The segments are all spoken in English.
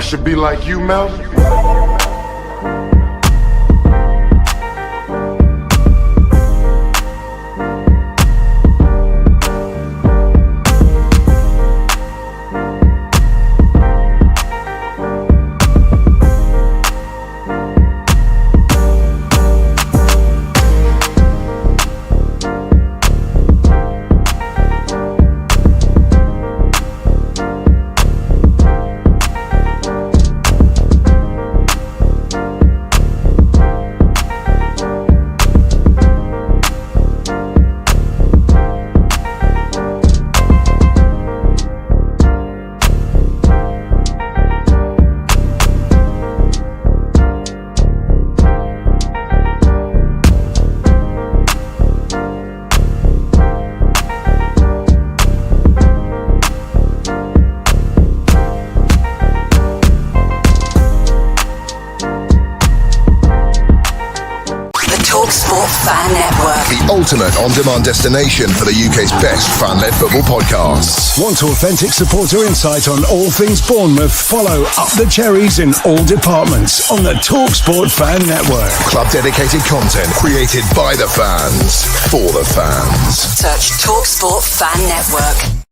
I should be like you, Melvin. Ultimate on-demand destination for the UK's best fan-led football podcasts. Want authentic supporter insight on all things Bournemouth? Follow Up the Cherries in all departments on the TalkSport Fan Network. Club-dedicated content created by the fans, for the fans. Search TalkSport Fan Network.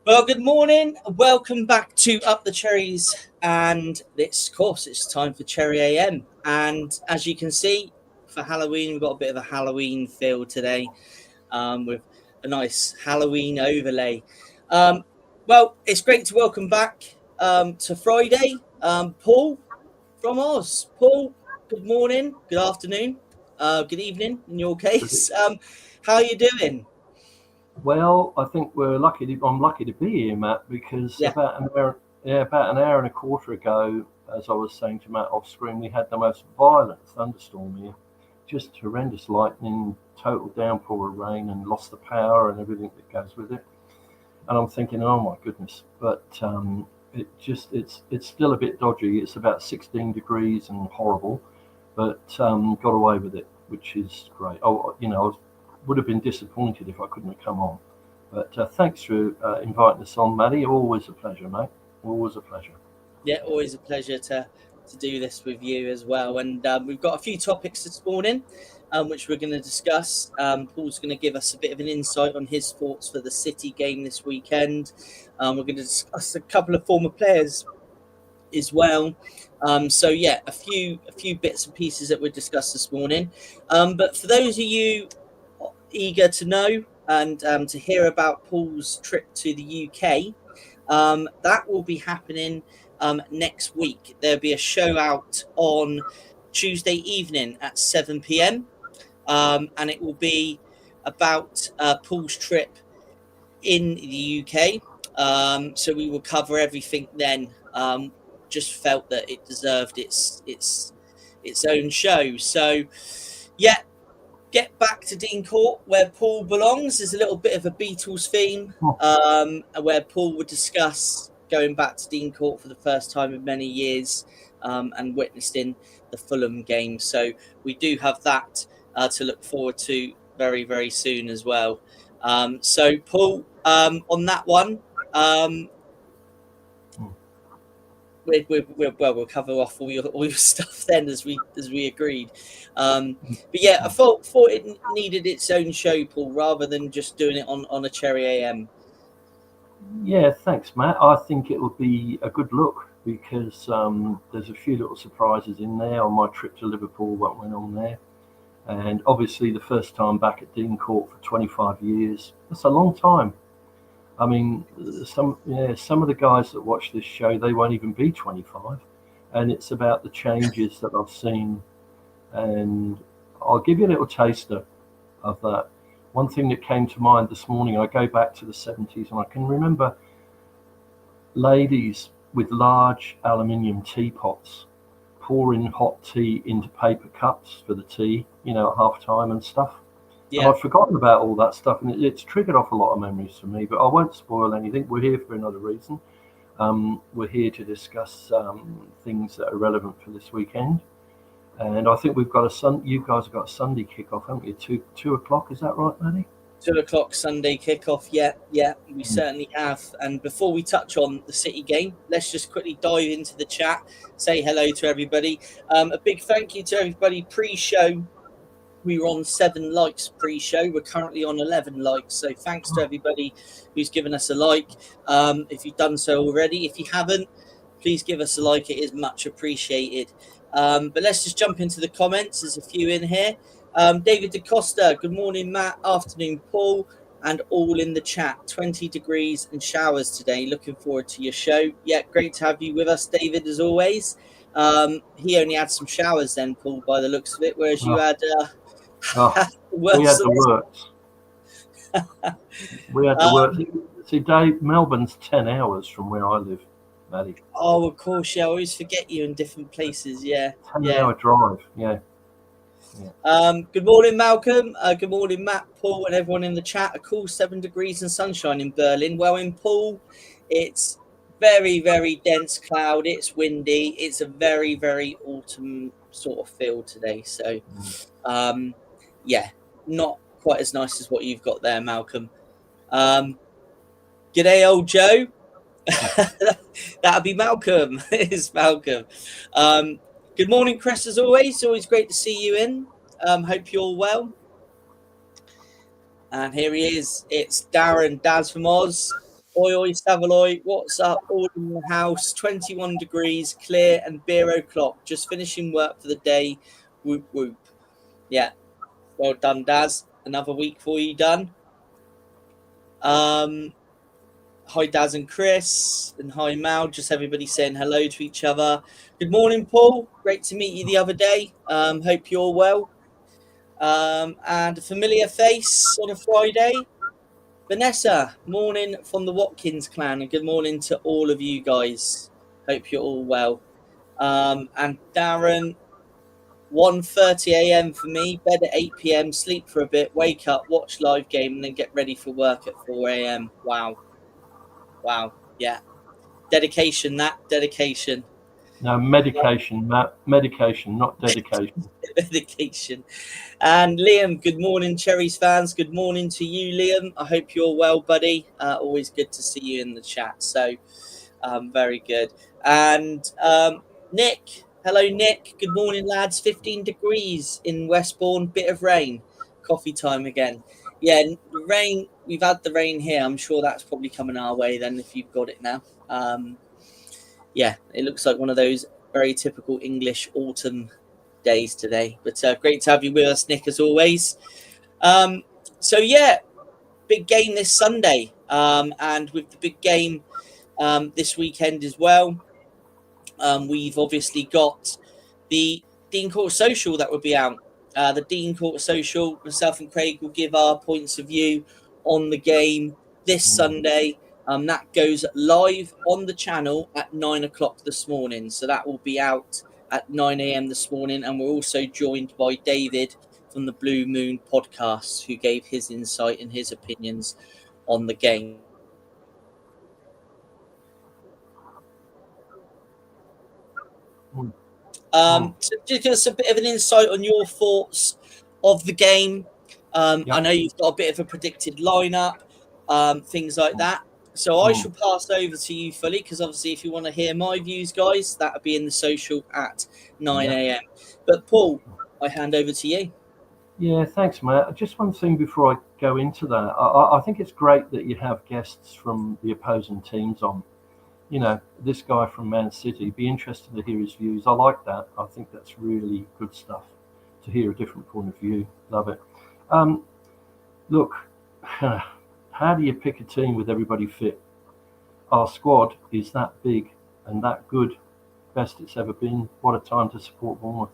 Well, good morning. Welcome back to Up the Cherries, and it's time for Cherry AM. And as you can see, for Halloween, we've got a bit of a Halloween feel today, with a nice Halloween overlay. Well, it's great to welcome back to Friday, Paul from Oz. Paul, good morning, good afternoon, good evening in your case. How are you doing? Well, I think I'm lucky to be here, Matt, because about an hour and a quarter ago, as I was saying to Matt off screen, we had the most violent thunderstorm here. Just horrendous lightning, total downpour of rain, and lost the power and everything that goes with it. And I'm thinking, oh my goodness, but it's still a bit dodgy. It's about 16 degrees and horrible, but got away with it, which is great. I would have been disappointed if I couldn't have come on, but thanks for inviting us on, Maddie. Always a pleasure, mate. Always a pleasure. Yeah, always a pleasure to do this with you as well. And we've got a few topics this morning, which we're going to discuss. Paul's going to give us a bit of an insight on his thoughts for the City game this weekend. We're going to discuss a couple of former players as well. So yeah, a few bits and pieces that we'll discuss this morning. But for those of you eager to know and to hear about Paul's trip to the UK, that will be happening next week. There'll be a show out on Tuesday evening at 7 p.m. And it will be about Paul's trip in the UK. So we will cover everything then. Just felt that it deserved its own show. So yeah, get back to Dean Court, where Paul belongs. There's a little bit of a Beatles theme, where Paul would discuss going back to Dean Court for the first time in many years, and witnessing the Fulham game. So we do have that to look forward to very, very soon as well. So Paul, on that one, we'll cover off all your stuff then as we agreed. But yeah, I thought it needed its own show, Paul, rather than just doing it on a Cherry AM. Yeah, thanks, Matt. I think it will be a good look because there's a few little surprises in there. On my trip to Liverpool, what went on there, and obviously the first time back at Dean Court for 25 years. That's a long time. I mean, some of the guys that watch this show, they won't even be 25, and it's about the changes that I've seen. And I'll give you a little taster of that. One thing that came to mind this morning, I go back to the 70s, and I can remember ladies with large aluminium teapots pouring hot tea into paper cups for the tea, at half time and stuff. Yeah. And I've forgotten about all that stuff, and it's triggered off a lot of memories for me, but I won't spoil anything. We're here for another reason. We're here to discuss things that are relevant for this weekend. And I think we've got you guys have got a Sunday kickoff, haven't you? 2 o'clock, is that right, Maddie? 2 o'clock Sunday kickoff. Yeah, we certainly have. And before we touch on the City game, let's just quickly dive into the chat. Say hello to everybody. A big thank you to everybody pre-show. We were on 7 likes pre-show. We're currently on 11 likes. So thanks to everybody who's given us a like. If you've done so already, if you haven't, please give us a like. It is much appreciated. But let's just jump into the comments. There's a few in here. David DaCosta, good morning, Matt. Afternoon, Paul. And all in the chat. 20 degrees and showers today. Looking forward to your show. Yeah, great to have you with us, David, as always. He only had some showers then, Paul, by the looks of it, whereas you had we had the works. We had the works. See, Dave, Melbourne's 10 hours from where I live, Maddie. Oh, of course, yeah. I always forget you in different places, yeah. 10-hour drive, yeah. Good morning, Malcolm. Good morning, Matt, Paul, and everyone in the chat. A cool 7 degrees and sunshine in Berlin. Well, in Paul, it's very, very dense cloud. It's windy. It's a very, very autumn sort of feel today. So, yeah, not quite as nice as what you've got there, Malcolm. G'day, old Joe. That'll be Malcolm. It's Malcolm. Good morning, Chris, as always. Always great to see you in. Hope you're all well. And here he is. It's Darren, Daz from Oz. Oi, Savaloy. What's up? All in the house. 21 degrees, clear and beer o'clock. Just finishing work for the day. Whoop, whoop. Yeah. Well done, Daz. Another week for you done. Hi, Daz and Chris, and hi, Mal. Just everybody saying hello to each other. Good morning, Paul. Great to meet you the other day. Hope you're well. And a familiar face on a Friday. Vanessa, morning from the Watkins clan, and good morning to all of you guys. Hope you're all well. And Darren, 1:30 a.m. for me, bed at 8 p.m, sleep for a bit, wake up, watch live game, and then get ready for work at 4 a.m. Wow. Yeah. Dedication, dedication. No, medication, Matt. Medication, not dedication. Medication. And Liam, good morning, Cherries fans. Good morning to you, Liam. I hope you're well, buddy. Always good to see you in the chat. So, very good. And Nick. Hello, Nick. Good morning, lads. 15 degrees in Westbourne. Bit of rain. Coffee time again. Yeah, the rain. We've had the rain here. I'm sure that's probably coming our way then if you've got it now. Yeah, it looks like one of those very typical English autumn days today. But great to have you with us, Nick, as always. So, yeah, big game this Sunday. And with the big game this weekend as well, we've obviously got the Dean Court Social that will be out. The Dean Court Social, myself and Craig will give our points of view on the game this Sunday. That goes live on the channel at 9 o'clock this morning. So that will be out at 9 a.m. this morning. And we're also joined by David from the Blue Moon podcast, who gave his insight and his opinions on the game. So just give us a bit of an insight on your thoughts of the game. I know you've got a bit of a predicted lineup, things like that. So I shall pass over to you fully, because obviously if you want to hear my views, guys, that'll be in the social at 9 a.m. But Paul, I hand over to you. Yeah, thanks, Matt. Just one thing before I go into that. I think it's great that you have guests from the opposing teams on. You know, this guy from Man City, be interested to hear his views. I like that. I think that's really good stuff to hear a different point of view. Love it. Look, how do you pick a team with everybody fit? Our squad is that big and that good. Best it's ever been. What a time to support Bournemouth.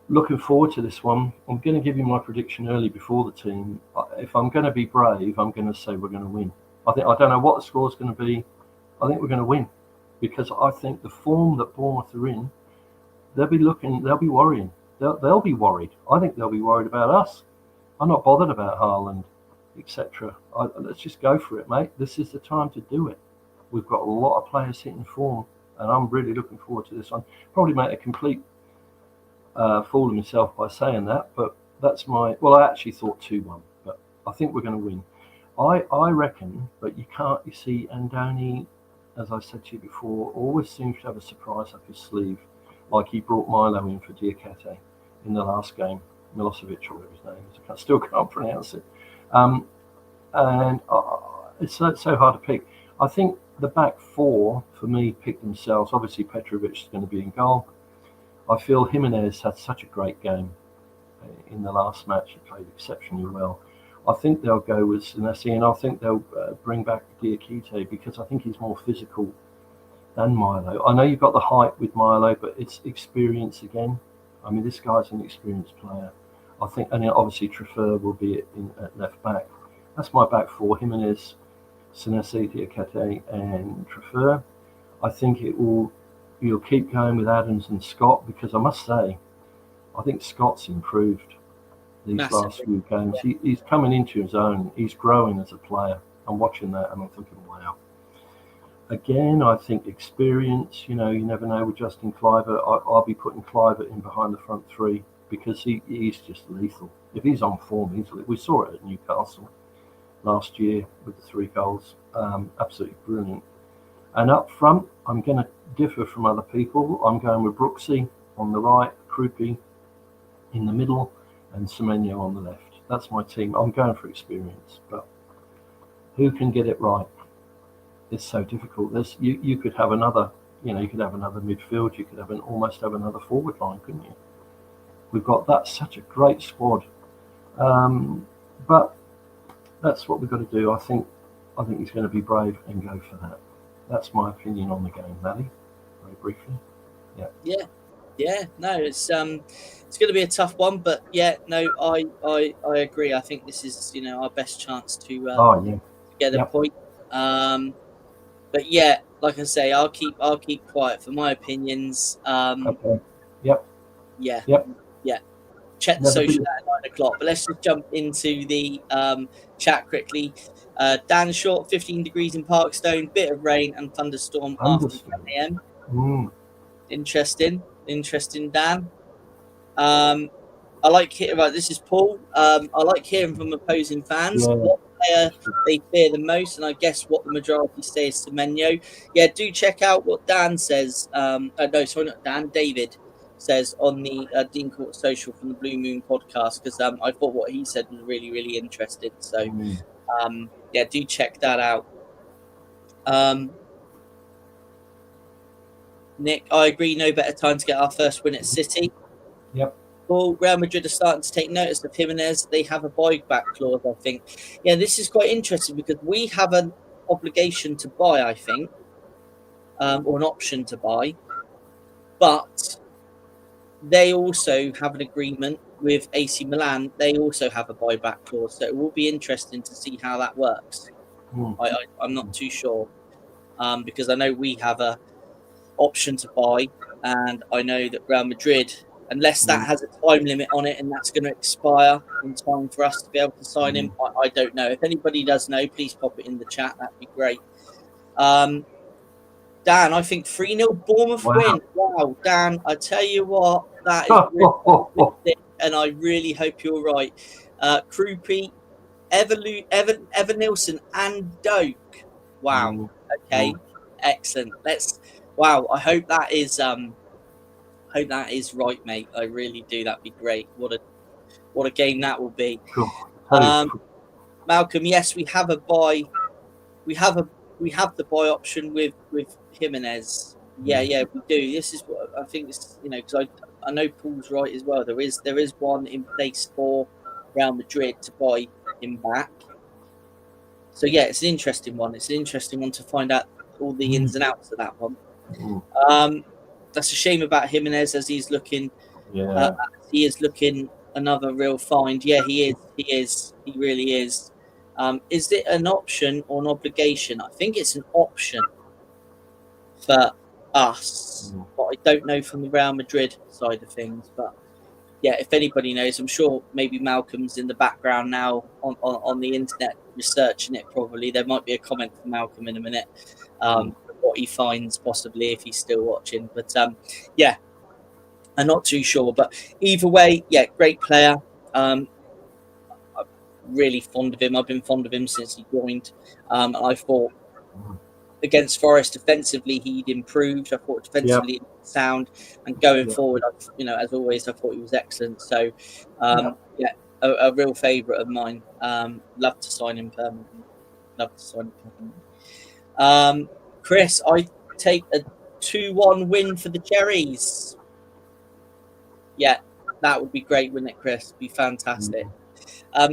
Looking forward to this one. I'm going to give you my prediction early before the team. If I'm going to be brave, I'm going to say we're going to win. I don't know what the score's going to be. I think we're going to win, because I think the form that Bournemouth are in, they'll be worrying. They'll be worried. I think they'll be worried about us. I'm not bothered about Haaland, etc. Let's just go for it, mate. This is the time to do it. We've got a lot of players hitting form, and I'm really looking forward to this one. Probably make a complete fooling myself by saying that, but that's my. Well, I actually thought 2-1, but I think we're going to win. I reckon, but you can't. You see, Andoni, as I said to you before, always seems to have a surprise up his sleeve, like he brought Milo in for Diakate in the last game, Milosevic or whatever his name is. I still can't pronounce it. And it's so hard to pick. I think the back four for me pick themselves. Obviously, Petrovic is going to be in goal. I feel Jimenez had such a great game in the last match. He played exceptionally well. I think they'll go with Senesi, and I think they'll bring back Diakite because I think he's more physical than Milo. I know you've got the height with Milo, but it's experience again. I mean, this guy's an experienced player. I think, and obviously Trefer will be at left back. That's my back four: Jimenez, Senesi, Diakite, and Trefer. I think you'll keep going with Adams and Scott because I must say, I think Scott's improved these last few games. Yeah. He's coming into his own. He's growing as a player. I'm watching that and I'm thinking, wow. Again, I think experience, you never know with Justin Kluivert. I'll be putting Kluivert in behind the front three because he's just lethal. If he's on form, we saw it at Newcastle last year with the 3 goals. Absolutely brilliant. And up front, I'm going to differ from other people. I'm going with Brooksy on the right, Krupi in the middle, and Semenyo on the left. That's my team. I'm going for experience, but who can get it right? It's so difficult. You could have another, you could have another midfield. You could almost have another forward line, couldn't you? We've got such a great squad, but that's what we've got to do. I think he's going to be brave and go for that. That's my opinion on the game, Maddie. Very briefly. Yeah. No, it's going to be a tough one, but I agree. I think this is our best chance to get a point. But yeah, like I say, I'll keep quiet for my opinions. Okay. Yep. Yeah. Check the social at 9 o'clock. But let's just jump into the chat quickly. Dan Short, 15 degrees in Parkstone, bit of rain and thunderstorm after 10 a.m. Interesting, Dan. I like hearing about this is Paul. I like hearing from opposing fans. What player they fear the most, and I guess what the majority say is Semenyo. Yeah, do check out what Dan says. Not Dan. David says on the Dean Court Social from the Blue Moon podcast because I thought what he said was really, really interesting. So, do check that out. Nick, I agree. No better time to get our first win at City. Yep. Well, Real Madrid are starting to take notice of Jimenez. They have a buyback clause, I think. Yeah, this is quite interesting because we have an obligation to buy, I think, or an option to buy. But they also have an agreement with AC Milan. They also have a buyback clause. So it will be interesting to see how that works. I'm not too sure because I know we have a option to buy, and I know that Real Madrid, unless that has a time limit on it and that's going to expire in time for us to be able to sign him, I don't know. If anybody does know, please pop it in the chat. That'd be great. Dan, I think 3-0 Bournemouth win. Wow, Dan, I tell you what, that is really and I really hope you're right. Krupi, Evan Nilsson, and Doak. Wow. Okay, excellent. Wow, I hope that is right, mate. I really do. That'd be great. What a game that will be. Malcolm, yes, we have a buy. We have the buy option with Jimenez. Yeah, we do. This is what I think. Because I know Paul's right as well. There is one in place for Real Madrid to buy him back. So yeah, it's an interesting one. It's an interesting one to find out all the ins and outs of that one. That's a shame about Jimenez as he's looking. He is looking another real find. Yeah, he is. He really is. Is it an option or an obligation? I think it's an option for us, but I don't know from the Real Madrid side of things. But yeah, if anybody knows, I'm sure maybe Malcolm's in the background now on the internet researching it. Probably there might be a comment from Malcolm in a minute. What he finds possibly if he's still watching, but I'm not too sure, but either way, yeah, great player. I'm really fond of him. I've been fond of him since he joined. I thought against Forest defensively, he'd improved. I thought defensively Yep. it was sound, and going Yep. forward, as always, I thought he was excellent. So, Yep. yeah, a real favourite of mine. Love to sign him permanently. Chris, I take a 2-1 win for the Cherries. Yeah, that would be great, wouldn't it, Chris? Be fantastic.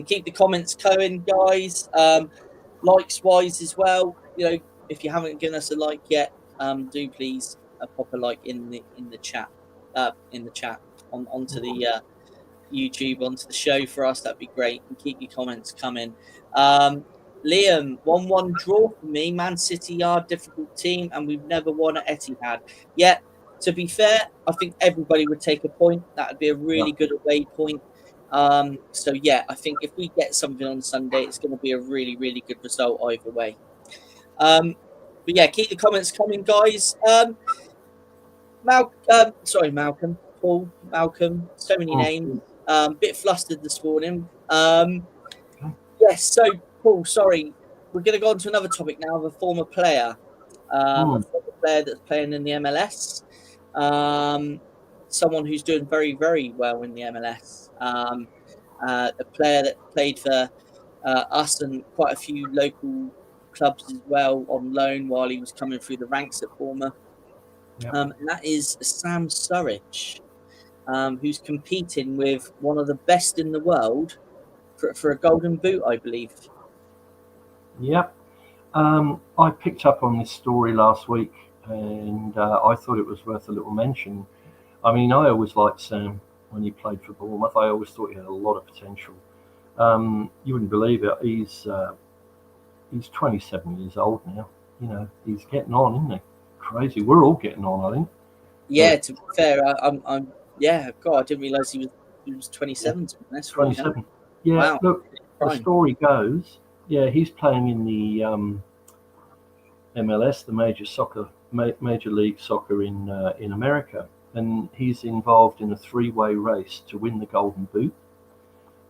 Keep the comments going, guys. Likes wise as well. If you haven't given us a like yet, do please pop a like in the chat, onto the YouTube, onto the show for us. That'd be great. And keep your comments coming. Liam, 1-1 draw for me. Man City are a difficult team, and we've never won at Etihad. Yeah, to be fair, I think everybody would take a point. That would be a really good away point. So yeah, I think if we get something on Sunday, it's going to be a really, really good result either way. But yeah, keep the comments coming, guys. Malcolm, Paul, Malcolm, so many names. Bit flustered this morning. Yes, so Paul, sorry, we're going to go on to another topic now of a former player, a former player that's playing in the MLS. Someone who's doing very, very well in the MLS. A player that played for us and quite a few local clubs as well on loan while he was coming through the ranks at Bournemouth. And that is Sam Surridge, who's competing with one of the best in the world for a golden boot, I believe. Yep. I picked up on this story last week, and I thought it was worth a little mention. I mean, I always liked Sam when he played for Bournemouth. I always thought he had a lot of potential. You wouldn't believe it. He's 27 years old now. He's getting on, isn't he? Crazy. We're all getting on, I think. Yeah, to be fair, I'm. Yeah, God, I didn't realise he was 27. That's 27. Yeah. Wow. Look, the story goes. Yeah, he's playing in the MLS, the Major League Soccer in America, and he's involved in a 3-way race to win the Golden Boot,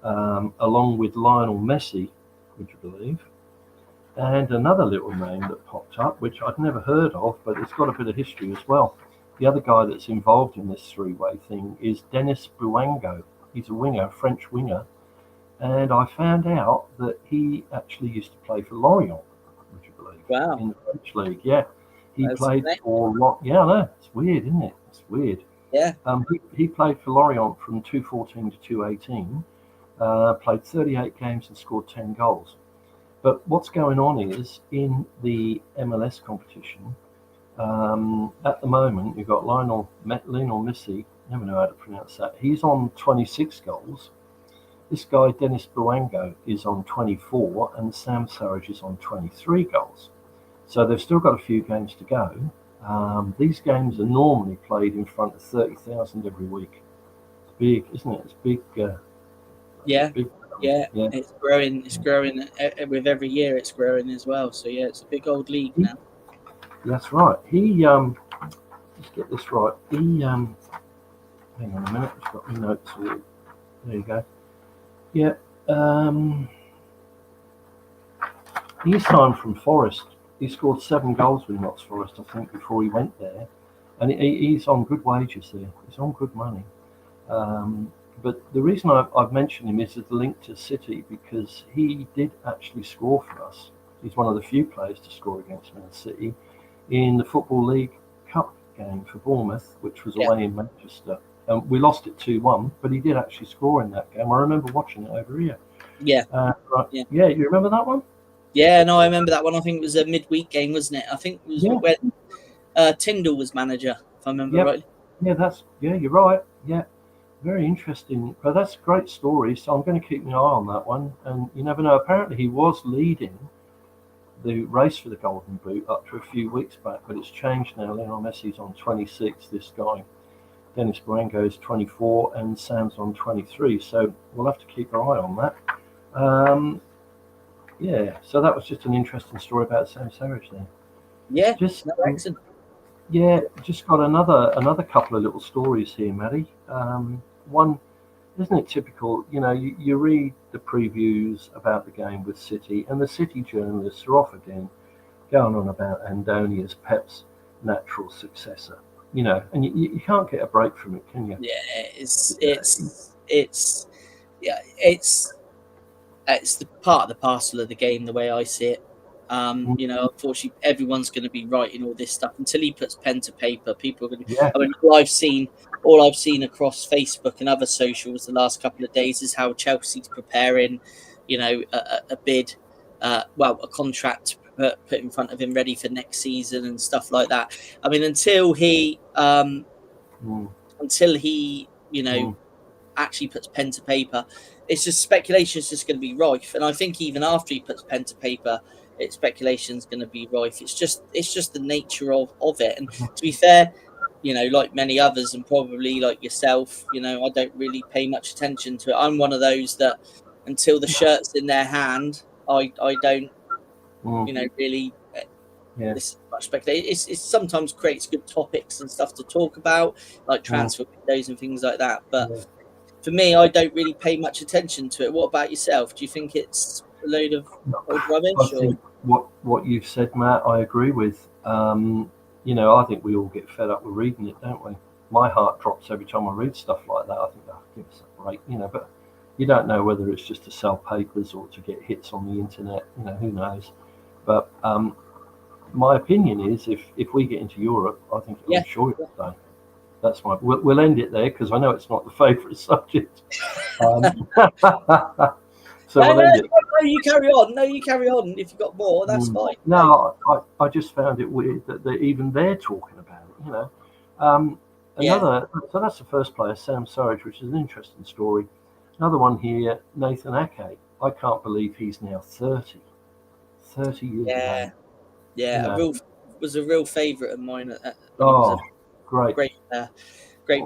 along with Lionel Messi, would you believe, and another little name that popped up, which I'd never heard of, but it's got a bit of history as well. The other guy that's involved in this 3-way thing is Denis Bouango. He's a winger, a French winger. And I found out that he actually used to play for Lorient, would you believe? Wow. In the French league, yeah. He played for Lorient. Yeah, I know. It's weird, isn't it? It's weird. Yeah. He played for Lorient from 2014 to 2018, played 38 games and scored 10 goals. But what's going on is, in the MLS competition, at the moment, you've got Lionel Messi, never know how to pronounce that. He's on 26 goals. This guy, Denis Bouango, is on 24, and Sam Surridge is on 23 goals. So they've still got a few games to go. These games are normally played in front of 30,000 every week. It's big, isn't it? It's big. Yeah. Big. Yeah, it's growing. It's growing with every year. It's growing as well. So yeah, it's a big old league now. That's right. Let's get this right. Hang on a minute. I've got my notes here. There you go. Yeah. He signed from Forest. He scored 7 goals with Notts Forest, I think, before he went there, and he's on good wages there. He's on good money. But the reason I've mentioned him is the link to City, because he did actually score for us. He's one of the few players to score against Man City in the Football League Cup game for Bournemouth, which was away in Manchester. We lost it 2-1, but he did actually score in that game. I remember watching it over here. Yeah. Right. Yeah, you remember that one? Yeah, no, I remember that one. I think it was a midweek game, wasn't it? I think it was when Tyndall was manager, if I remember right. Yeah, you're right. Yeah. Very interesting. But that's a great story, so I'm going to keep my eye on that one. And you never know. Apparently, he was leading the race for the Golden Boot up to a few weeks back, but it's changed now. Lionel Messi's on 26. This guy, Denis Bouango, is 24, and Sam's on 23. So we'll have to keep our eye on that. Yeah. So that was just an interesting story about Sam Surridge there. Yeah. Just excellent. Yeah, just got another couple of little stories here, Maddie. One, isn't it typical? You read the previews about the game with City, and the City journalists are off again, going on about Andoni as Pep's natural successor. And you can't get a break from it, can you? Yeah, it's the part of the parcel of the game, the way I see it. Unfortunately, everyone's going to be writing all this stuff until he puts pen to paper. People are going to. Yeah. I mean, all I've seen across Facebook and other socials the last couple of days is how Chelsea's preparing, a bid, a contract put in front of him, ready for next season and stuff like that. I mean, until he, actually puts pen to paper, it's just speculation is just going to be rife. And I think even after he puts pen to paper, speculation is going to be rife. It's just the nature of it. And to be fair, like many others and probably like yourself, I don't really pay much attention to it. I'm one of those that until the shirt's in their hand, I don't, really. Yeah. This much speculation. It sometimes creates good topics and stuff to talk about, like transfer windows and things like that. But for me, I don't really pay much attention to it. What about yourself? Do you think it's a load of old rubbish? I think what you've said, Matt, I agree with. I think we all get fed up with reading it, don't we? My heart drops every time I read stuff like that. I think, give us a break, but you don't know whether it's just to sell papers or to get hits on the internet, who knows. But my opinion is if we get into Europe, I think I'm sure it'll stay. That's my. We'll end it there because I know it's not the favourite subject. So you carry on. No, you carry on. If you've got more, that's fine. No, I just found it weird that they're talking about it. So that's the first player, Sam Surridge, which is an interesting story. Another one here, Nathan Ake. I can't believe he's now 30. 30 years old. Yeah, was a real favourite of mine. Great player,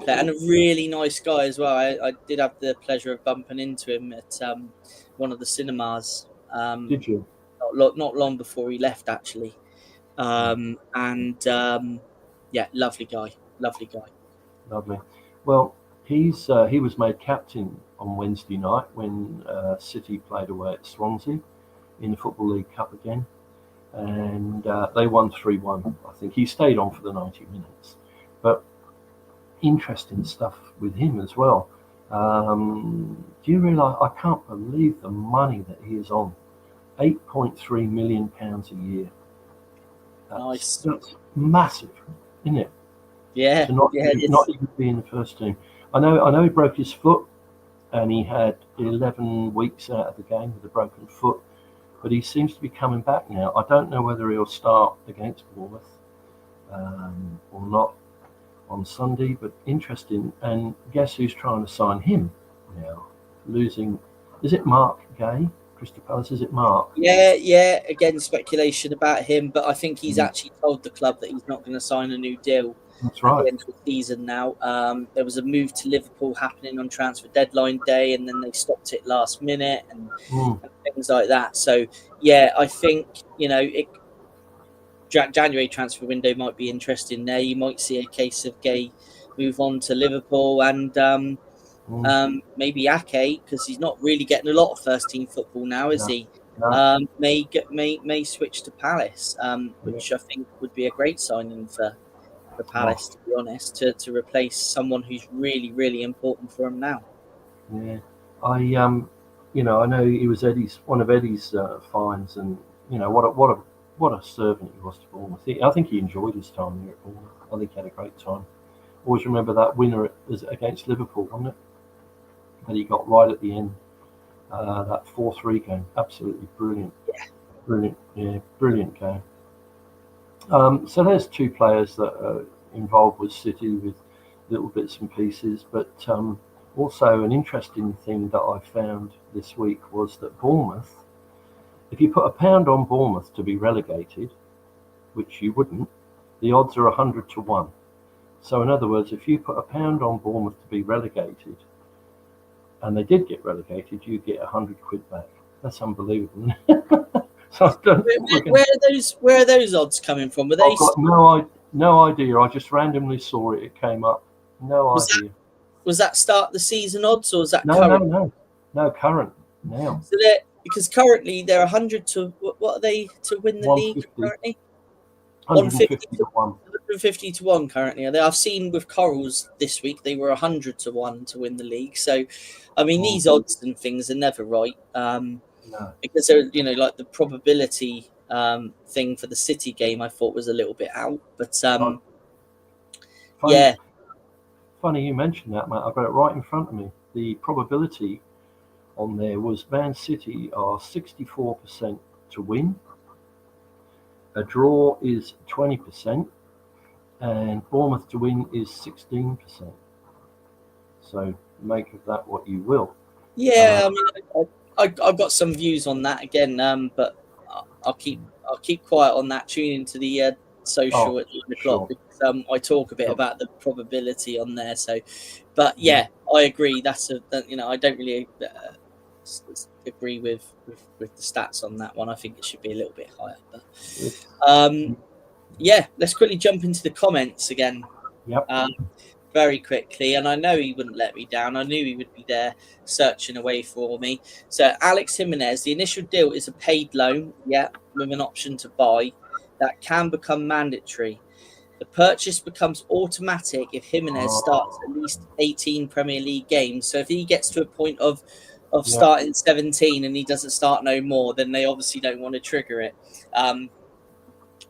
and a really nice guy as well. I did have the pleasure of bumping into him at one of the cinemas. Did you? Not long before he left, actually. Lovely guy. Lovely. Well, he was made captain on Wednesday night when City played away at Swansea in the Football League Cup again. And they won 3-1. I think he stayed on for the 90 minutes. But interesting stuff with him as well. Do you realise, I can't believe the money that he is on. £8.3 million a year. That's massive, isn't it? Yeah. To not even be in the first team. I know he broke his foot and he had 11 weeks out of the game with a broken foot. But he seems to be coming back now. I don't know whether he'll start against Bournemouth or not on Sunday, but interesting. And guess who's trying to sign him now? Losing, is it Mark Gay? Crystal Palace, is it Mark? Yeah. Again, speculation about him, but I think he's actually told the club that he's not going to sign a new deal. That's right. At the end of the season now. There was a move to Liverpool happening on transfer deadline day, and then they stopped it last minute and things like that. So, I think, January transfer window might be interesting there. You might see a case of Gay move on to Liverpool and maybe Ake, because he's not really getting a lot of first team football now, is he? No. May switch to Palace, which I think would be a great signing for Palace, to be honest, to replace someone who's really, really important for him now. Yeah, I know he was one of Eddie's finds, and what a servant he was to Bournemouth. I think he enjoyed his time here at Bournemouth. I think he had a great time. Always remember that winner against Liverpool, wasn't it? That he got right at the end. That 4-3 game, absolutely brilliant. Yeah, brilliant game. So there's two players that are involved with City with little bits and pieces, but also an interesting thing that I found this week was that Bournemouth, if you put £1 on Bournemouth to be relegated, which you wouldn't, the odds are 100 to 1. So in other words, if you put £1 on Bournemouth to be relegated, and they did get relegated, you get 100 quid back. That's unbelievable. So where are those odds coming from? Were they? No idea. I just randomly saw it. It came up. No idea. Was that start the season odds, or was that No, current? no. Current now. So because currently they're 100 to what are they to win the league 150. currently? 150 to 1. 150 to 1 currently. I've seen with Corals this week they were 100 to 1 to win the league. So, I mean, these odds and things are never right No. because they're like the probability thing for the City game I thought was a little bit out, but Funny, yeah. Funny you mentioned that, Matt. I've got it right in front of me. The probability on there was Man City are 64% to win. A draw is 20%, and Bournemouth to win is 16%. So make of that what you will. Yeah, I mean, I've got some views on that again, but I'll keep quiet on that. Tune into the social at 9 o'clock because I talk a bit about the probability on there. So, but yeah, I agree. I don't really agree with the stats on that one. I think it should be a little bit higher. But yeah, let's quickly jump into the comments again. Yep. Very quickly, and I know he wouldn't let me down. I knew he would be there searching away for me. So Alex Jimenez, the initial deal is a paid loan, with an option to buy that can become mandatory. The purchase becomes automatic if Jimenez starts at least 18 Premier League games. So if he gets to a point of starting 17 and he doesn't start no more, then they obviously don't want to trigger it.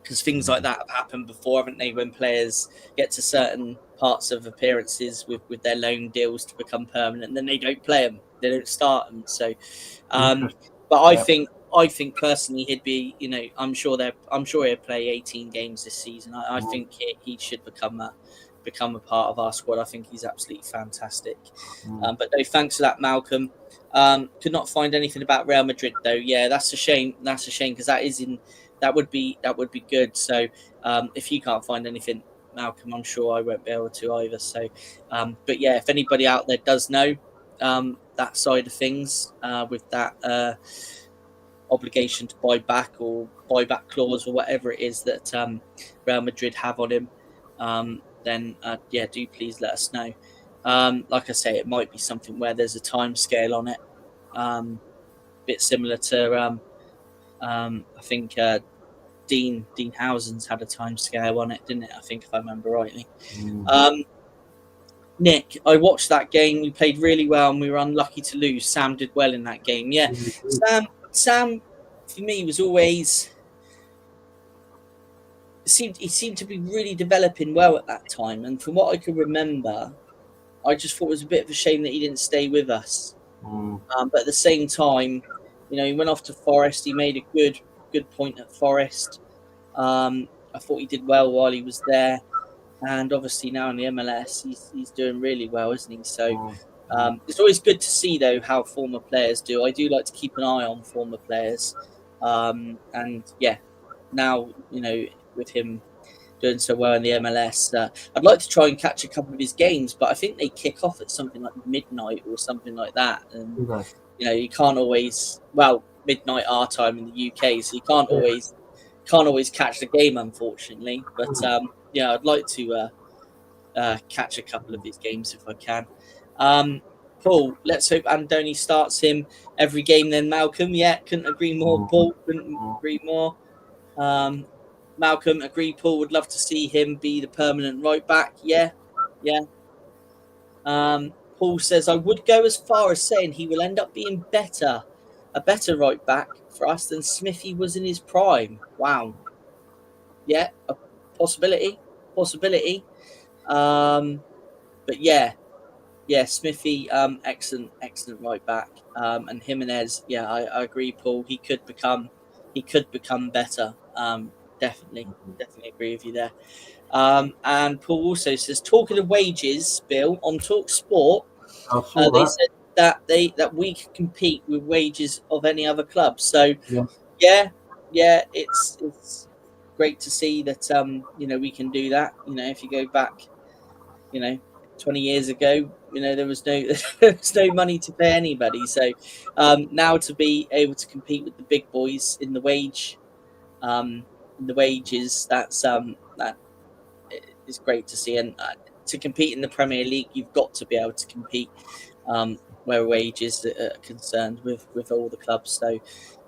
Because things like that have happened before, haven't they? When players get to certain parts of appearances with their loan deals to become permanent, and then they don't play them, they don't start them. So, but I think personally he'd be, I'm sure he'll play 18 games this season. I think he should become a part of our squad. I think he's absolutely fantastic. But no, thanks for that, Malcolm. Could not find anything about Real Madrid though. Yeah, that's a shame. That's a shame because that would be good. So if you can't find anything, Malcolm, I'm sure I won't be able to either. So, but yeah, if anybody out there does know that side of things with that obligation to buy back or buyback clause or whatever it is that Real Madrid have on him, then do please let us know. Like I say, it might be something where there's a time scale on it, bit similar to I think Dean Housen's had a time scale on it, didn't it? I think, if I remember rightly. Nick, I watched that game. We played really well and we were unlucky to lose. Sam did well in that game. Yeah, Sam for me was always he seemed to be really developing well at that time. And from what I can remember, I just thought it was a bit of a shame that he didn't stay with us. But at the same time, he went off to Forest. He made a good point at Forest. I thought he did well while he was there, and obviously now in the MLS, he's doing really well, isn't he? So it's always good to see though how former players do. I do like to keep an eye on former players, and yeah, now with him doing so well in the MLS, I'd like to try and catch a couple of his games, but I think they kick off at something like midnight or something like that, and you can't always midnight our time in the UK, so you can't always catch the game, unfortunately. But I'd like to catch a couple of his games if I can. Paul, let's hope Andoni starts him every game then, Malcolm. Yeah, couldn't agree more. Paul, couldn't agree more. Malcolm, agree. Paul would love to see him be the permanent right back. Yeah. Paul says, I would go as far as saying he will end up being a better right back for us than Smithy was in his prime. Wow. Yeah, a possibility. But yeah, Smithy, excellent right back. And Jimenez, I agree, Paul. He could become better. Definitely agree with you there. And Paul also says, talking of wages, Bill, on Talk Sport, they said that we can compete with wages of any other club. So it's great to see that we can do that. If you go back 20 years ago, there was no money to pay anybody. So now to be able to compete with the big boys in the wages, that's is great to see. And to compete in the Premier League, you've got to be able to compete where wages are concerned with all the clubs. So,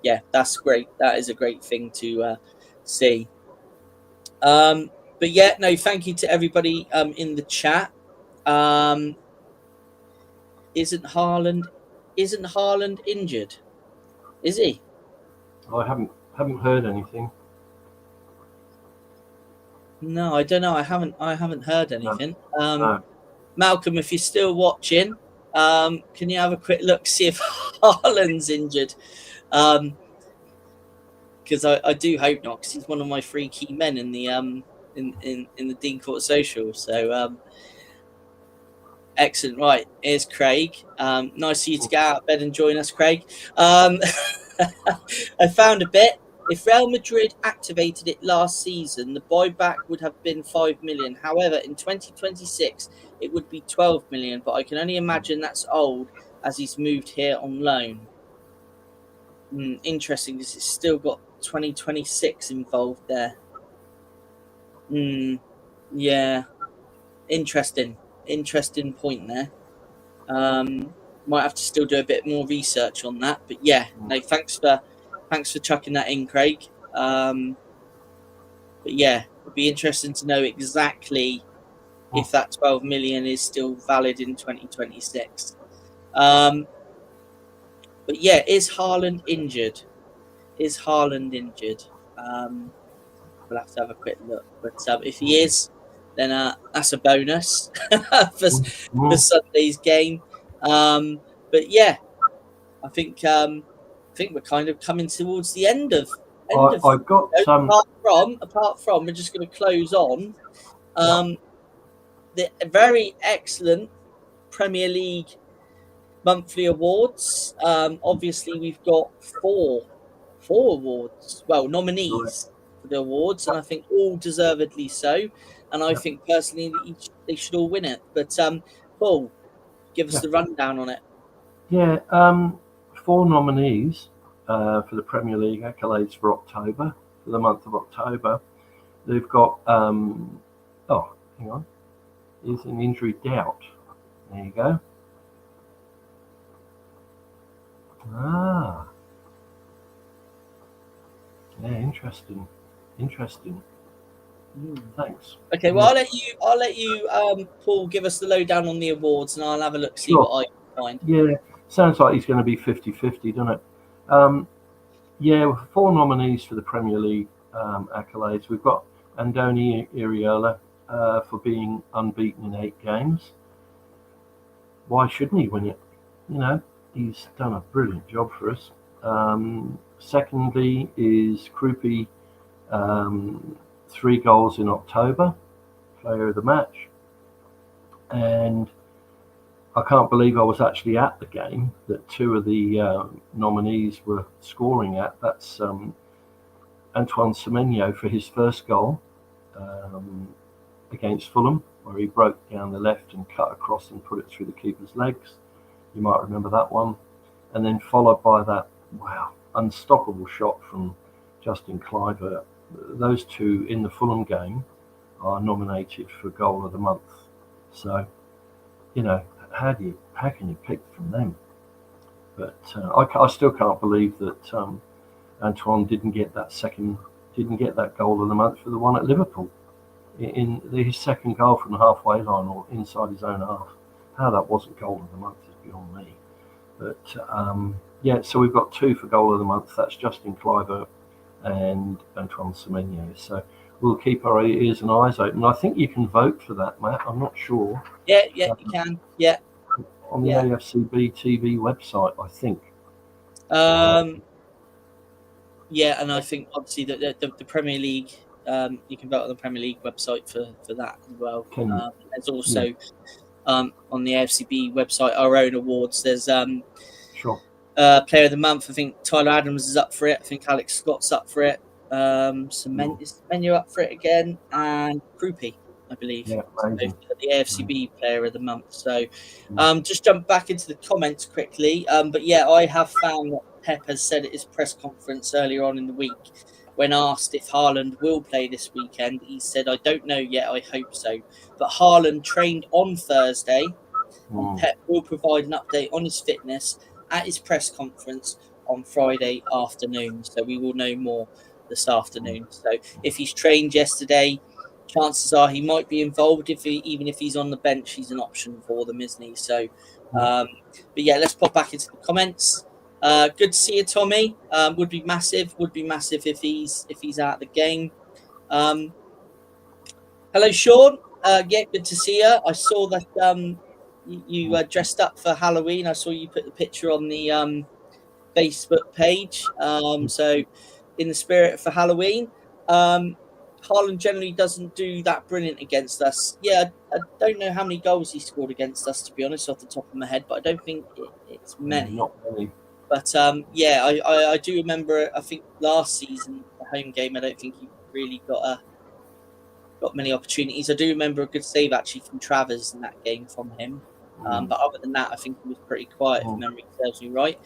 yeah, that's great. That is a great thing to see. But yeah, no, thank you to everybody in the chat. Isn't Haaland injured? Is he? I haven't heard anything. No, I don't know. I haven't heard anything. No. Malcolm, if you're still watching, can you have a quick look, see if Haaland's injured? Because I do hope not, because he's one of my three key men in the in the Dean Court Social. So excellent. Right, here's Craig. Nice of you to get out of bed and join us, Craig. I found a bit. If Real Madrid activated it last season, the buyback would have been 5 million. However, in 2026, it would be 12 million. But I can only imagine that's old, as he's moved here on loan. Interesting, because it's still got 2026 involved there. Yeah, interesting point there. Might have to still do a bit more research on that, but yeah, no, thanks for chucking that in, Craig. But yeah, it'd be interesting to know exactly if that 12 million is still valid in 2026. But yeah, is Haaland injured? We'll have to have a quick look. But if he is, then that's a bonus for Sunday's game. But yeah, I think we're kind of coming towards the end of. I've got some. Apart from, we're just going to close on the very excellent Premier League monthly awards. Obviously, we've got four awards. Well, nominees for the awards, and I think all deservedly so. And I think personally they should all win it. But Paul, give us the rundown on it. Yeah, 4 nominees for the Premier League accolades for October, for the month of October. They've got, hang on, is an injury doubt. There you go. Yeah, interesting. Thanks. Okay, well, I'll let you, Paul, give us the lowdown on the awards, and I'll have a look, see what I can find. Yeah, sounds like he's going to be 50-50, doesn't it? Yeah, 4 nominees for the Premier League accolades. We've got Andoni Iraola for being unbeaten in 8 games. Why shouldn't he win it? You know, he's done a brilliant job for us. Secondly is Krupi, 3 goals in October, player of the match. And I can't believe I was actually at the game that 2 of the nominees were scoring at. That's Antoine Semenyo for his first goal against Fulham, where he broke down the left and cut across and put it through the keeper's legs. You might remember that one. And then followed by that, unstoppable shot from Justin Kluivert. Those 2 in the Fulham game are nominated for goal of the month. So, you know, how can you pick from them? But I still can't believe that Antoine didn't get that goal of the month for the one at Liverpool in his second goal from the halfway line or inside his own half. How that wasn't goal of the month is beyond me. But yeah, so we've got 2 for goal of the month. That's Justin Kluivert and Antoine Semenyo. So we'll keep our ears and eyes open. I think you can vote for that, Matt. I'm not sure. Yeah, you can. Yeah. On the AFCB TV website, I think. Yeah, and I think obviously the Premier League, you can vote on the Premier League website for that as well. There's also on the AFCB website our own awards. There's Player of the Month. I think Tyler Adams is up for it. I think Alex Scott's up for it. Semenyo up for it again, and Krupi, I believe. Yeah, the AFCB Player of the Month. So just jump back into the comments quickly. But yeah, I have found that Pep has said at his press conference earlier on in the week when asked if Haaland will play this weekend, he said, "I don't know yet, I hope so." But Haaland trained on Thursday, and Pep will provide an update on his fitness at his press conference on Friday afternoon. So we will know more this afternoon. So if he's trained yesterday, chances are he might be involved. Even if he's on the bench, he's an option for them, isn't he? So, but yeah, let's pop back into the comments. Good to see you, Tommy. Would be massive. Would be massive if he's out of the game. Hello, Sean. Yeah, good to see you. I saw that you dressed up for Halloween. I saw you put the picture on the Facebook page. So, in the spirit for Halloween, Haaland generally doesn't do that brilliant against us. Yeah, I don't know how many goals he scored against us, to be honest, off the top of my head, but I don't think it's many. Not many. But yeah, I do remember. I think last season, the home game, I don't think he really got many opportunities. I do remember a good save actually from Travers in that game from him. But other than that, I think he was pretty quiet, if memory serves me right.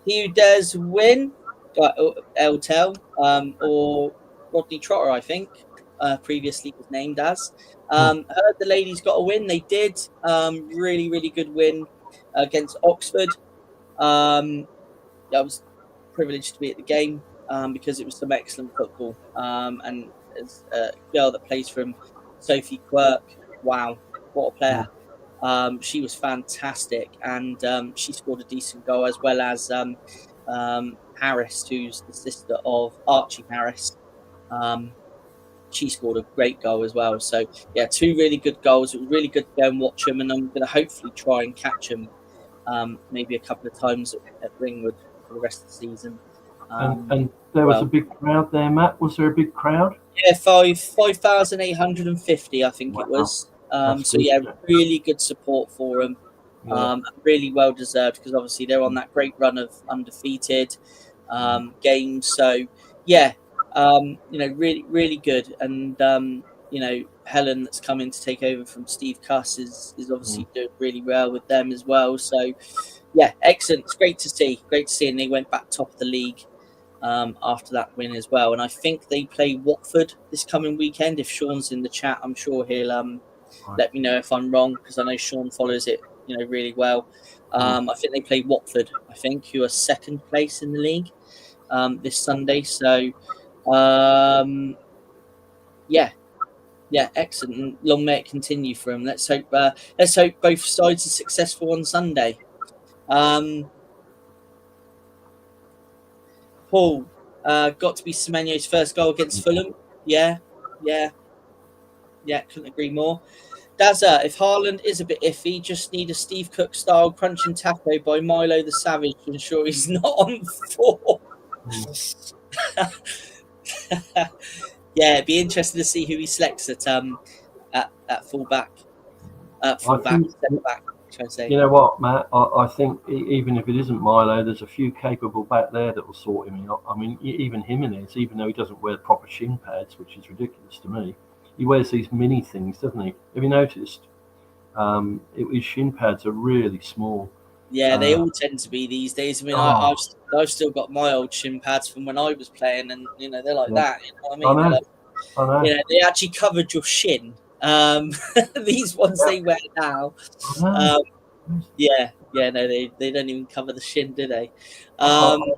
He who dares win, Eltel, or Rodney Trotter, I think, previously was named as. Heard the ladies got a win. They did. Really, really good win against Oxford. I was privileged to be at the game because it was some excellent football. And as a girl that plays for him, Sophie Quirk, wow, what a player. She was fantastic, and she scored a decent goal, as well as Harris, who's the sister of Archie Harris. She scored a great goal as well. So, yeah, 2 really good goals. It was really good to go and watch them, and I'm going to hopefully try and catch them maybe a couple of times at Ringwood for the rest of the season. And there was a big crowd there, Matt. Was there a big crowd? Yeah, 5,850, I think it was. So yeah, really good support for them. Really well deserved, because obviously they're on that great run of undefeated games. So yeah, really, really good. And Helen, that's coming to take over from Steve Cuss, is obviously doing really well with them as well. So yeah, excellent. It's great to see. And they went back top of the league after that win as well. And I think they play Watford this coming weekend. If Sean's in the chat, I'm sure he'll let me know if I'm wrong, because I know Sean follows it really well. I think they play Watford, who are second place in the league this Sunday. So yeah, excellent. Long may it continue for them. Let's hope both sides are successful on Sunday. Paul, got to be Semenyo's first goal against Fulham. Yeah, couldn't agree more. Dazza, if Haaland is a bit iffy, just need a Steve Cook style crunching taco by Milo the Savage to ensure he's not on form. Yeah, it'd be interesting to see who he selects at fullback. Centre back. You know what, Matt? I think even if it isn't Milo, there's a few capable back there that will sort him out. I mean, even Jimenez, even though he doesn't wear proper shin pads, which is ridiculous to me, he wears these mini things, doesn't he? Have you noticed? His shin pads are really small. Yeah, they all tend to be these days. I mean, I've still got my old shin pads from when I was playing, and they're like that. You know what I mean? I know. They actually covered your shin. These ones they wear now. No, they don't even cover the shin, do they? No,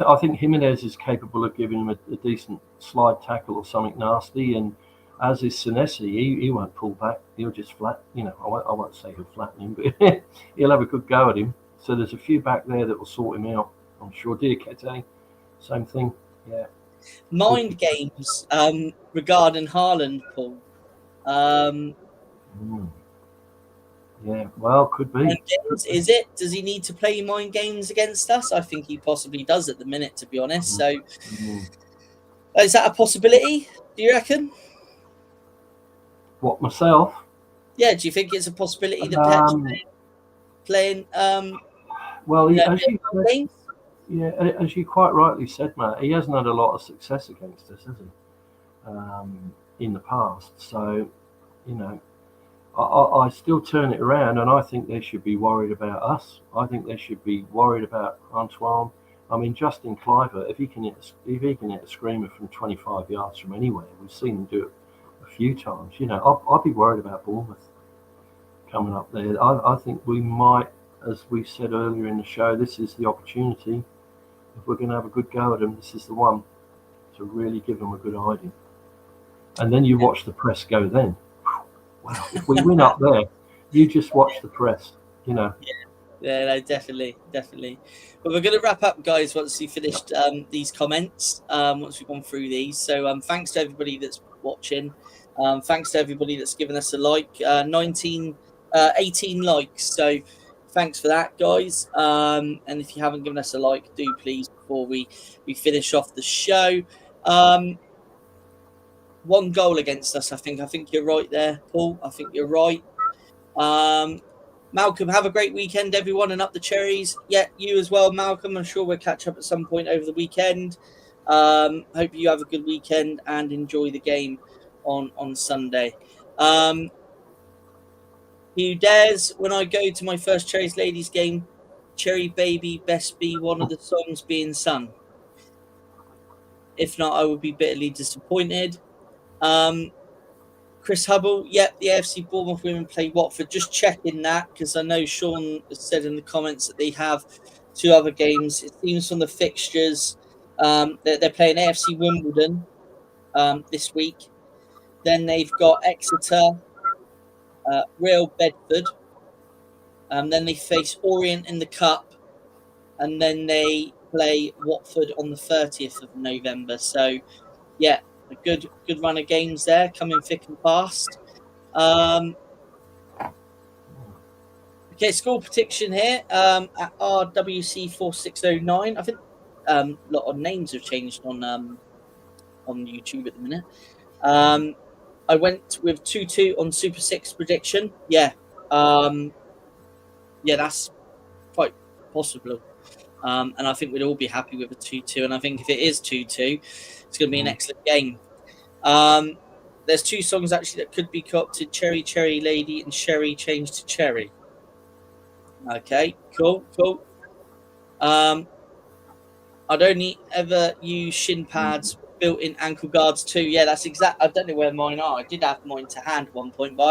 I think Jimenez is capable of giving him a decent slide tackle or something nasty, and as is Senesi, he won't pull back. He'll just flat. I won't say he'll flatten him, but he'll have a good go at him. So there's a few back there that will sort him out, I'm sure. Diakite, same thing. Yeah. Mind games regarding Haaland, Paul. Yeah, well, could be. Games, is it? Does he need to play mind games against us? I think he possibly does at the minute, to be honest. So, is that a possibility? Do you reckon? What, myself? Yeah. Do you think it's a possibility that Pep's playing? Well, as you quite rightly said, Matt, he hasn't had a lot of success against us, has he? In the past, so I still turn it around, and I think they should be worried about us. I think they should be worried about Antoine. I mean, Justin Cliver, if he can hit a screamer from 25 yards from anywhere, we've seen him do it a few times. You know, I'd be worried about Bournemouth coming up there. I think we might, as we said earlier in the show, this is the opportunity. If we're going to have a good go at them, this is the one to really give them a good idea. And then you watch the press go then. Wow, if we win up there, you just watch the press, you know. Yeah, no, definitely. But we're going to wrap up, guys, once we finished these comments, once we've gone through these. So thanks to everybody that's watching. Thanks to everybody that's given us a like. 18 likes. So thanks for that, guys. And if you haven't given us a like, do please before we finish off the show. 1 goal against us, I think. I think you're right there, Paul. I think you're right. Malcolm, have a great weekend, everyone, and up the Cherries. Yeah, you as well, Malcolm. I'm sure we'll catch up at some point over the weekend. Hope you have a good weekend and enjoy the game on Sunday. Hugh dares, when I go to my first Cherries ladies game, Cherry Baby best be one of the songs being sung. If not, I would be bitterly disappointed. Chris Hubble, yep, the AFC Bournemouth women play Watford. Just checking that because I know Sean has said in the comments that they have 2 other games. It seems from the fixtures they're playing AFC Wimbledon this week. Then they've got Exeter, Real Bedford. Then they face Orient in the Cup. And then they play Watford on the 30th of November. So, yeah. A good run of games there, coming thick and fast. Okay, score prediction here at RWC4609. I think a lot of names have changed on YouTube at the minute. I went with 2-2 on Super 6 prediction. Yeah, that's quite possible. And I think we'd all be happy with a 2-2. And I think if it is 2-2, it's going to be an excellent game. There's 2 songs actually that could be co-opted: Cherry Cherry Lady and Sherry Changed to Cherry. Okay, cool. I'd only ever use shin pads, built-in ankle guards too. Yeah, that's exact. I don't know where mine are. I did have mine to hand at one point, but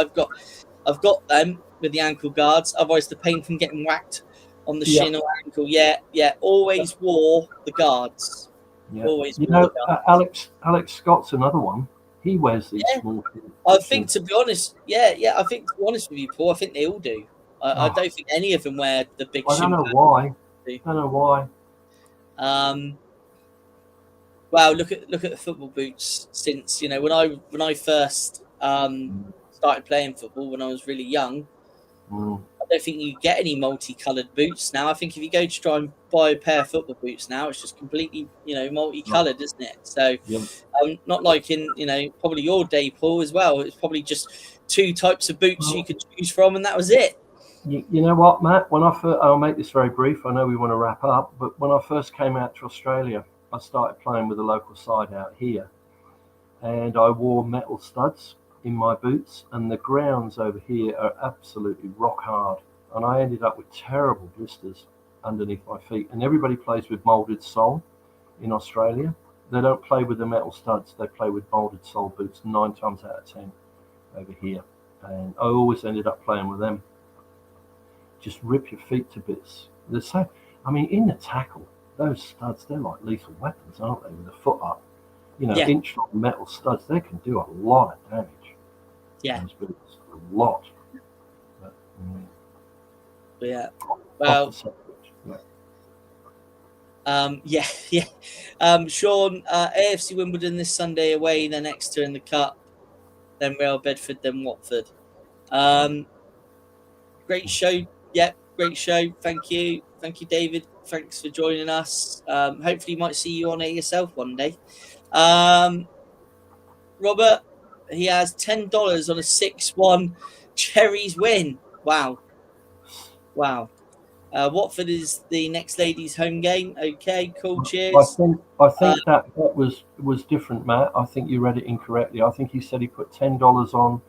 I've got them with the ankle guards. Otherwise, the pain from getting whacked on the shin or ankle. Yeah. Always wore the guards. Yeah. Always. You know, Alex Scott's another one. He wears these small things. I think, to be honest, I think, to be honest with you, Paul, I think they all do. I don't think any of them wear the big shin. I don't know why. Wow, look at the football boots. Since when I first started playing football when I was really young, I don't think you get any multicoloured boots now. I think if you go to try and buy a pair of football boots now, it's just completely multicoloured, isn't it? So not like in probably your day, Paul, as well. It's probably just 2 types of boots you could choose from, and that was it. You know what, Matt? I'll make this very brief. I know we want to wrap up, but when I first came out to Australia, I started playing with a local side out here, and I wore metal studs in my boots, and the grounds over here are absolutely rock hard, and I ended up with terrible blisters underneath my feet. And everybody plays with molded sole in Australia. They don't play with the metal studs. They play with molded sole boots 9 times out of 10 over here, and I always ended up playing with them. Just rip your feet to bits. They're so, in the tackle, those studs, they're like lethal weapons, aren't they? With the foot up, inch-long metal studs, they can do a lot of damage. Yeah. Those boots, a lot. But, well, Sean, AFC Wimbledon this Sunday away, then Exeter in the Cup, then Real Bedford, then Watford. Great show. Yeah, great show. Thank you, David. Thanks for joining us. Hopefully, you might see you on it yourself one day. Robert, he has $10 on a 6-1 Cherries win. Wow. Watford is the next ladies' home game. Okay, cool. Cheers. I think that was different, Matt. I think you read it incorrectly. I think he said he put $10 on.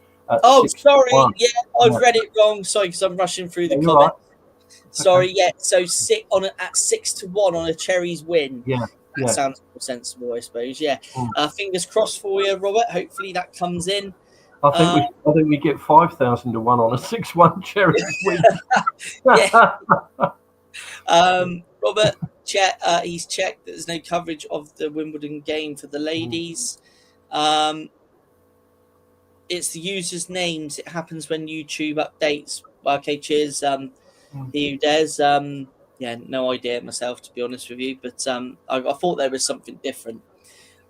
Sorry. Yeah, I've read it wrong. Sorry, because I'm rushing through the comments. Sorry, yeah. So at 6-1 on a Cherries win. Yeah, That sounds more sensible, I suppose. Yeah. Fingers crossed for you, Robert. Hopefully that comes in. I think we get 5,000 to 1 on a 6-1 Cherries win. Yeah. Robert, he's checked that there's no coverage of the Wimbledon game for the ladies. It's the users' names. It happens when YouTube updates. Okay, cheers. You, Des. Yeah, no idea myself, to be honest with you, but I thought there was something different.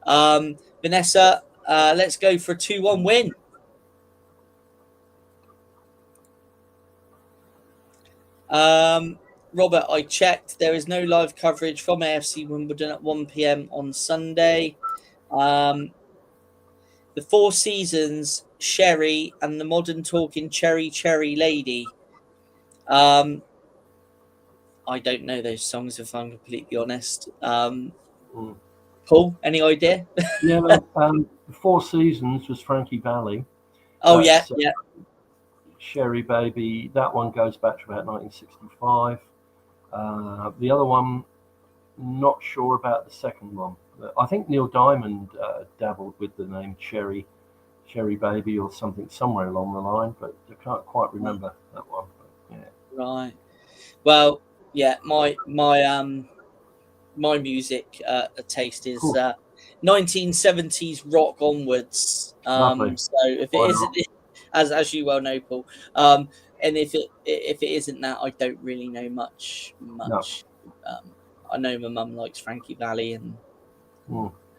Vanessa, let's go for a 2-1 win. Robert, I checked. There is no live coverage from AFC Wimbledon at 1 p.m. on Sunday. The Four Seasons, Sherry, and the Modern Talking Cherry Lady. I don't know those songs, if I'm completely honest. Paul, any idea? Yeah, the Four Seasons was Frankie Valli. Oh, yeah. Sherry Baby, that one goes back to about 1965. The other one, not sure about the second one. I think Neil Diamond dabbled with the name Cherry Baby or something somewhere along the line, but I can't quite remember that one. But, yeah. Right. Well, yeah, my music taste is 1970s rock onwards. So if it isn't, as you well know, Paul, and if it isn't that, I don't really know much. No. I know my mum likes Frankie Valli and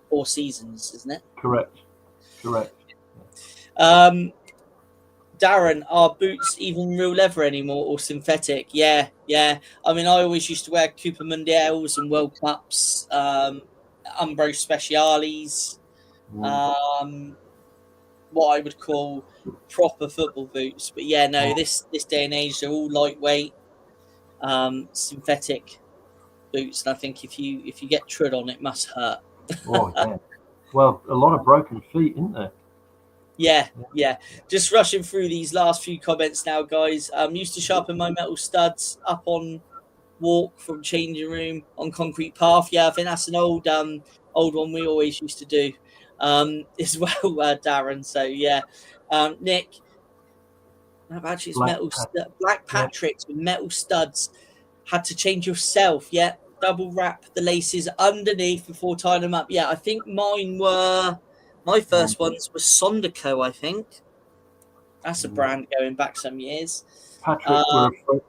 Four Seasons, isn't it? Correct. Darren, are boots even real leather anymore or synthetic? Yeah. I mean, I always used to wear Cooper Mundials and World Cups, Umbro Speciales, what I would call proper football boots. But yeah, no, this day and age, they're all lightweight, synthetic boots, and I think if you get trod on, it must hurt. Oh yeah. Well, a lot of broken feet, isn't there? Yeah. Just rushing through these last few comments now, guys. Used to sharpen my metal studs up on walk from changing room on concrete path. Yeah, I think that's an old one we always used to do as well, Darren. So yeah, Nick. Actually, it's Black Patrick's with metal studs. Had to change yourself. Yeah, double wrap the laces underneath before tying them up. Yeah, I think my first ones were Sonderco, I think. That's a brand going back some years. Patrick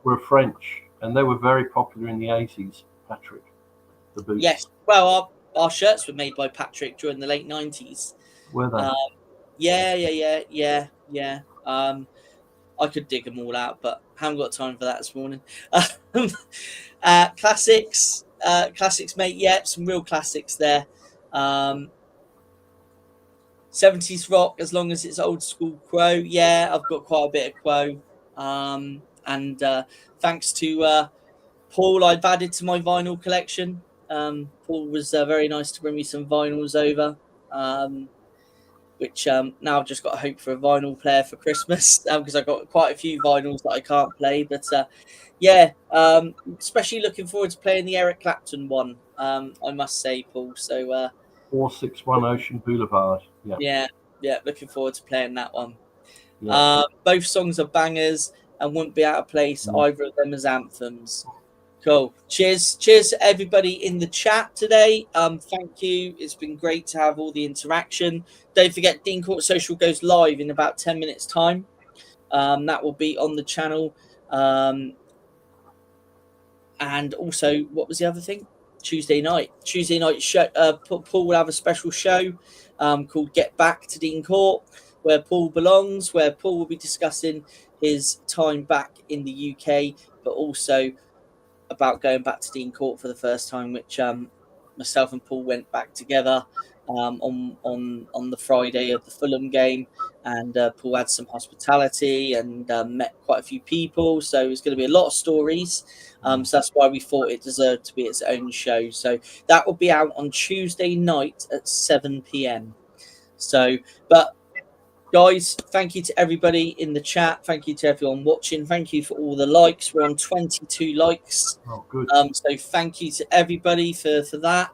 were French, and they were very popular in the 80s, Patrick, the boots. Yes, well, our shirts were made by Patrick during the late 90s. Were they? Yeah. I could dig them all out, but haven't got time for that this morning. Classics, mate. Yeah, some real classics there. 70s rock, as long as it's old school Quo. Yeah, I've got quite a bit of Quo. And thanks to Paul, I've added to my vinyl collection. Paul was very nice to bring me some vinyls over, which now I've just got to hope for a vinyl player for Christmas because I've got quite a few vinyls that I can't play. But especially looking forward to playing the Eric Clapton one, I must say, Paul. So 461 Ocean Boulevard. Yeah, looking forward to playing that one. Yeah. Both songs are bangers and wouldn't be out of place, either of them as anthems. Cool. Cheers to everybody in the chat today. Thank you. It's been great to have all the interaction. Don't forget, Dean Court Social goes live in about 10 minutes' time. That will be on the channel. And also, what was the other thing? Tuesday night show. Paul will have a special show called Get Back to Dean Court, where Paul belongs, where Paul will be discussing his time back in the UK, but also about going back to Dean Court for the first time, which myself and Paul went back together on the Friday of the Fulham game, and Paul had some hospitality and met quite a few people, so it's going to be a lot of stories. So that's why we thought it deserved to be its own show. So that will be out on Tuesday night at 7 p.m. So, but Guys, thank you to everybody in the chat. Thank you to everyone watching. Thank you for all the likes. We're on 22 likes. Oh, good. So thank you to everybody for that.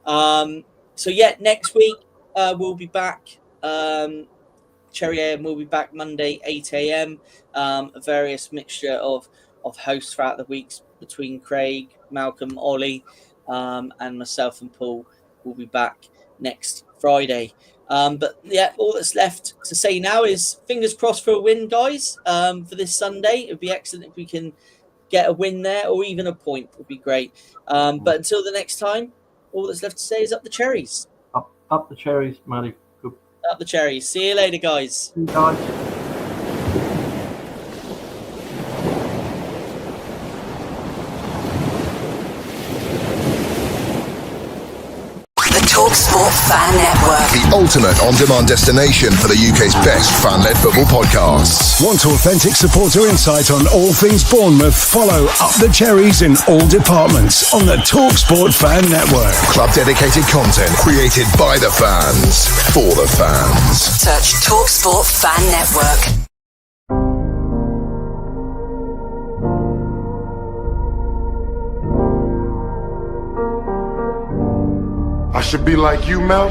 So yeah, next week we'll be back. Cherry AM will be back Monday, 8 a.m. A various mixture of hosts throughout the weeks between Craig, Malcolm, Ollie, and myself and Paul will be back next Friday. But yeah, all that's left to say now is fingers crossed for a win, guys, for this Sunday. It would be excellent if we can get a win there, or even a point would be great. But until the next time, all that's left to say is up the Cherries. Up the Cherries, Matty. Good. Up the Cherries. See you later, guys. See you guys. TalkSport Fan Network. The ultimate on-demand destination for the UK's best fan-led football podcasts. Want authentic supporter insight on all things Bournemouth? Follow Up the Cherries in all departments on the TalkSport Fan Network. Club-dedicated content created by the fans, for the fans. Search TalkSport Fan Network. I should be like you, Mel.